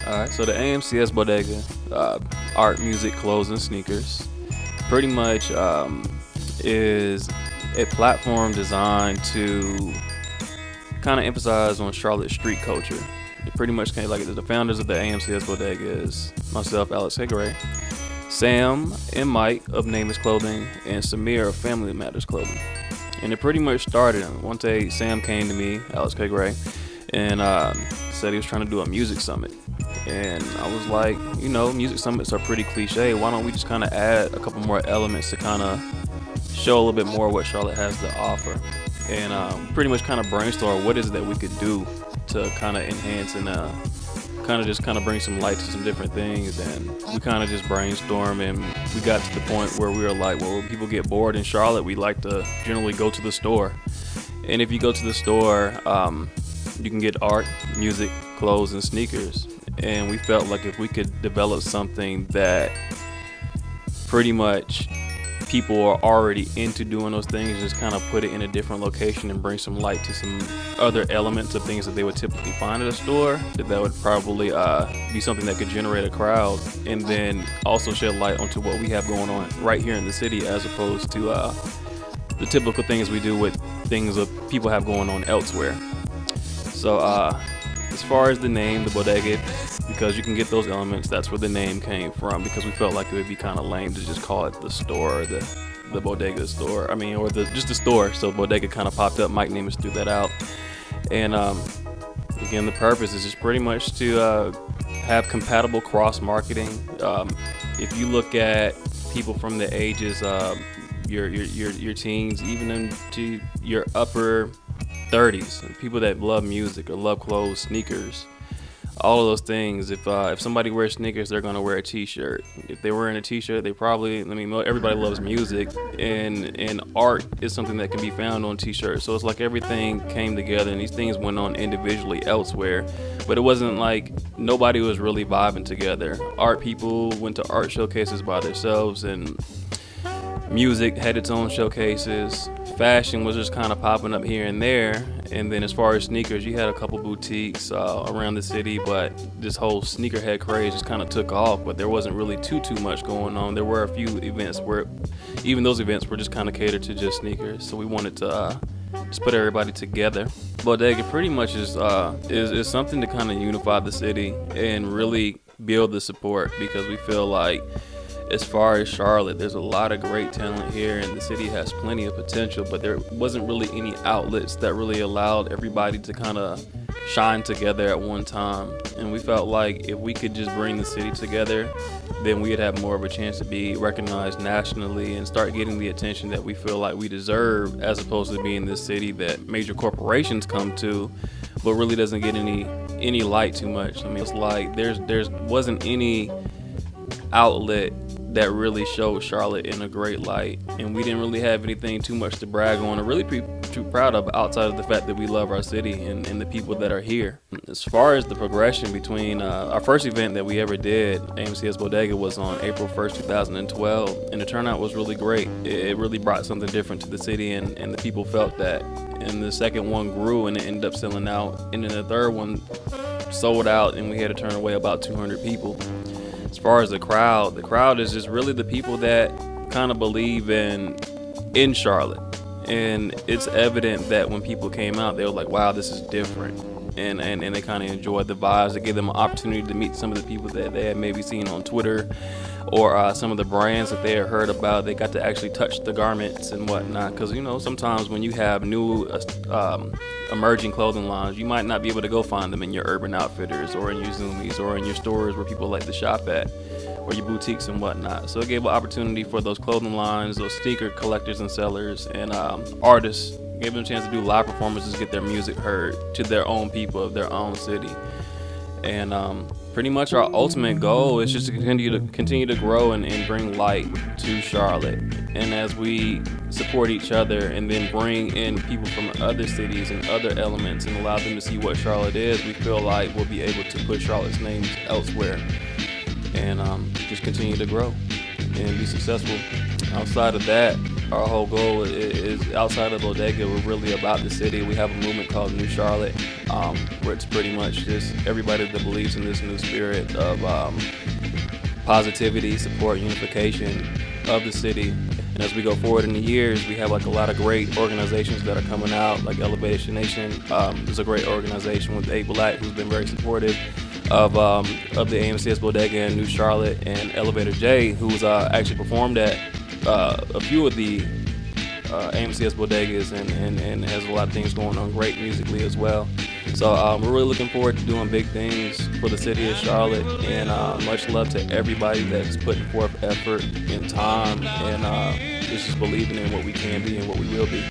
All right, so the AMCS Bodega, art, music, clothes, and sneakers, pretty much is a platform designed to kind of emphasize on Charlotte street culture. It pretty much came like the founders of the AMCS Bodega is myself, Alex Higray, Sam and Mike of Name Is Clothing, and Samir of Family Matters Clothing. And it pretty much started. One day, Sam came to me, Alex Higray, and said he was trying to do a music summit. And I was like, music summits are pretty cliche. Why don't we just kind of add a couple more elements to kind of show a little bit more what Charlotte has to offer? And pretty much kind of brainstorm what is it that we could do to kind of enhance and kind of bring some light to some different things. And we kind of just brainstorm, and we got to the point where we were like, well, when people get bored in Charlotte, we like to generally go to the store. And if you go to the store, you can get art, music, clothes, and sneakers. And we felt like if we could develop something that pretty much people are already into doing those things, just kind of put it in a different location and bring some light to some other elements of things that they would typically find at a store, that would probably be something that could generate a crowd, and then also shed light onto what we have going on right here in the city, as opposed to the typical things we do with things that people have going on elsewhere. So as far as the name, the Bodega, because you can get those elements, that's where the name came from, because we felt like it would be kind of lame to just call it the store, or the Bodega store. Or just the store. So Bodega kind of popped up. Mike Nemeth threw that out. And again, the purpose is just pretty much to have compatible cross marketing. If you look at people from the ages, your teens, even into your upper 30s, people that love music or love clothes, sneakers, all of those things. If somebody wears sneakers, they're gonna wear a t-shirt. If they're wearing a t-shirt, everybody loves music, and art is something that can be found on t-shirts. So it's like everything came together, and these things went on individually elsewhere, but it wasn't like nobody was really vibing together. Art people went to art showcases by themselves, and music had its own showcases. Fashion was just kind of popping up here and there. And then as far as sneakers, you had a couple boutiques around the city, but this whole sneakerhead craze just kind of took off, but there wasn't really too much going on. There were a few events where even those events were just kind of catered to just sneakers. So we wanted to just put everybody together. Bodega pretty much is something to kind of unify the city and really build the support, because we feel like, as far as Charlotte, there's a lot of great talent here, and the city has plenty of potential, but there wasn't really any outlets that really allowed everybody to kind of shine together at one time. And we felt like if we could just bring the city together, then we'd have more of a chance to be recognized nationally and start getting the attention that we feel like we deserve, as opposed to being this city that major corporations come to, but really doesn't get any light too much. It's like there wasn't any outlet that really showed Charlotte in a great light, and we didn't really have anything too much to brag on or really be too proud of, outside of the fact that we love our city and the people that are here. As far as the progression between our first event that we ever did, AMCS Bodega, was on April 1st, 2012, and the turnout was really great. It really brought something different to the city, and the people felt that. And the second one grew, and it ended up selling out, and then the third one sold out, and we had to turn away about 200 people. As far as the crowd is just really the people that kind of believe in Charlotte. And it's evident that when people came out, they were like, wow, this is different. And they kind of enjoyed the vibes. It gave them an opportunity to meet some of the people that they had maybe seen on Twitter, or some of the brands that they had heard about. They got to actually touch the garments and whatnot. Because, sometimes when you have new emerging clothing lines, you might not be able to go find them in your Urban Outfitters or in your Zoomies or in your stores where people like to shop at, or your boutiques and whatnot. So it gave an opportunity for those clothing lines, those sneaker collectors and sellers, and artists, gave them a chance to do live performances, get their music heard to their own people of their own city. And pretty much our ultimate goal is just to continue to grow and bring light to Charlotte. And as we support each other and then bring in people from other cities and other elements and allow them to see what Charlotte is, we feel like we'll be able to put Charlotte's name elsewhere and just continue to grow and be successful. Outside of that, our whole goal is outside of Bodega. We're really about the city. We have a movement called New Charlotte, where it's pretty much just everybody that believes in this new spirit of positivity, support, unification of the city. And as we go forward in the years, we have like a lot of great organizations that are coming out, like Elevation Nation is a great organization with ABlack, who's been very supportive of the AMCS Bodega in New Charlotte, and Elevator J, who's actually performed at a few of the AMCS Bodegas and has a lot of things going on great musically as well. So we're really looking forward to doing big things for the city of Charlotte, and much love to everybody that's putting forth effort and time and just believing in what we can be and what we will be.